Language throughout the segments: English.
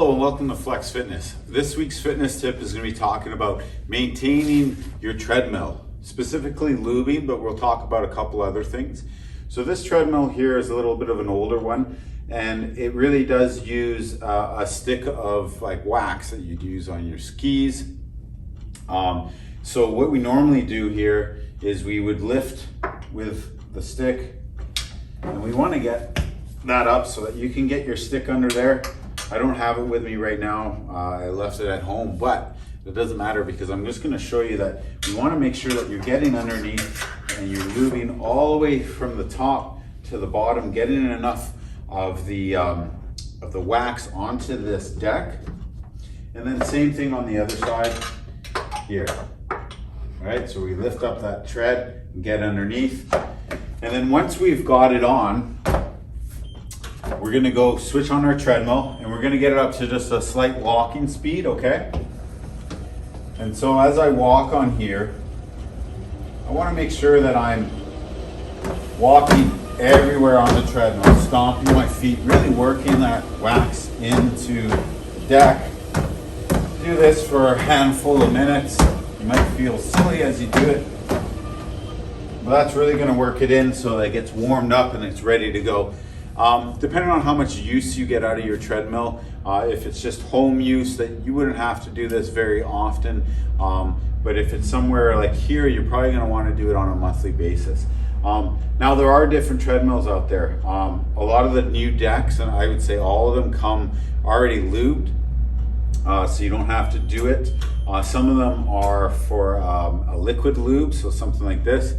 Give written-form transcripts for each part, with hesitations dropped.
Hello and welcome to Flex Fitness. This week's fitness tip is going to be talking about maintaining your treadmill, specifically lubing, but we'll talk about a couple other things. So this treadmill here is a little bit of an older one, and it really does use a stick of like wax that you'd use on your skis. So what we normally do here is we would lift with the stick, and we want to get that up so that you can get your stick under there. I don't have it with me right now. I left it at home, but it doesn't matter because I'm just going to show you that you want to make sure that you're getting underneath and you're lubing all the way from the top to the bottom, getting enough of the wax onto this deck. And then same thing on the other side here. All right, so we lift up that tread and get underneath. And then once we've got it on, we're gonna go switch on our treadmill and we're gonna get it up to just a slight walking speed, okay? And so as I walk on here, I wanna make sure that I'm walking everywhere on the treadmill, stomping my feet, really working that wax into the deck. Do this for a handful of minutes. You might feel silly as you do it, but that's really gonna work it in so that it gets warmed up and it's ready to go. Depending on how much use you get out of your treadmill, if it's just home use, that you wouldn't have to do this very often. But if it's somewhere like here, you're probably going to want to do it on a monthly basis. Now there are different treadmills out there. A lot of the new decks, and I would say all of them, come already lubed, so you don't have to do it. Some of them are for a liquid lube, so something like this.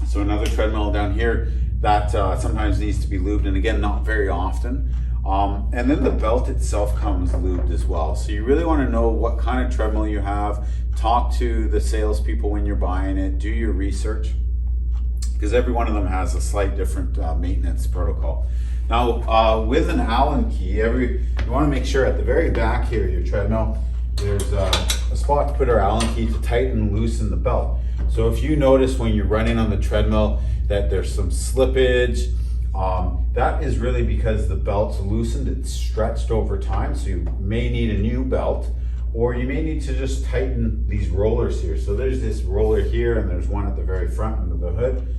So another treadmill down here that sometimes needs to be lubed, and again, not very often. And then the belt itself comes lubed as well. So you really want to know what kind of treadmill you have. Talk to the salespeople when you're buying it. Do your research, because every one of them has a slight different maintenance protocol. Now, with an Allen key, you want to make sure at the very back here, your treadmill, there's a spot to put our Allen key to tighten and loosen the belt. So if you notice when you're running on the treadmill that there's some slippage, that is really because the belt's loosened, it's stretched over time, so you may need a new belt, or you may need to just tighten these rollers here. So there's this roller here, and there's one at the very front under the hood.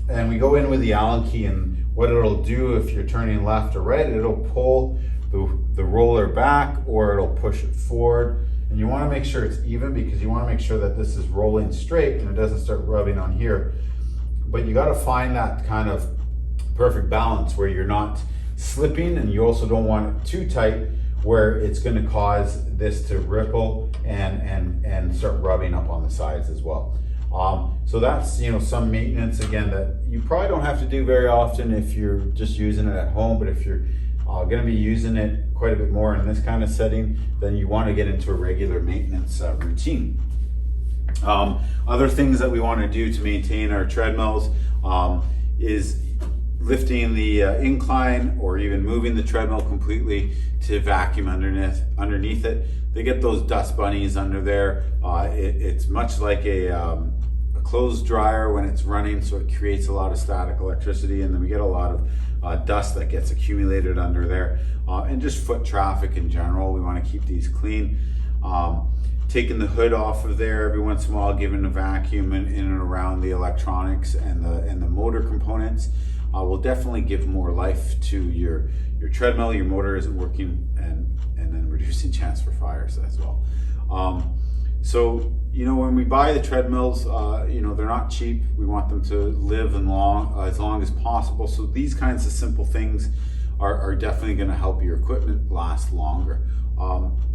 And we go in with the Allen key, and what it'll do if you're turning left or right, it'll pull the roller back, or it'll push it forward. And you want to make sure it's even, because you want to make sure that this is rolling straight and it doesn't start rubbing on here. But you got to find that kind of perfect balance where you're not slipping, and you also don't want it too tight where it's going to cause this to ripple and start rubbing up on the sides as well. So that's, some maintenance, again, that you probably don't have to do very often if you're just using it at home. But if you're going to be using it quite a bit more in this kind of setting, then you want to get into a regular maintenance routine. Other things that we want to do to maintain our treadmills is lifting the incline, or even moving the treadmill completely to vacuum underneath it. They get those dust bunnies under there. It's much like a clothes dryer when it's running, so it creates a lot of static electricity, and then we get a lot of dust that gets accumulated under there, and just foot traffic in general. We want to keep these clean. Taking the hood off of there every once in a while, giving a vacuum in and around the electronics and the motor components will definitely give more life to your treadmill. Your motor isn't working, and then reducing chance for fires as well. So when we buy the treadmills, they're not cheap. We want them to live as long as possible. So these kinds of simple things are definitely going to help your equipment last longer.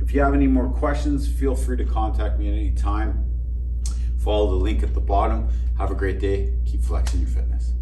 If you have any more questions, feel free to contact me at any time. Follow the link at the bottom. Have a great day. Keep flexing your fitness.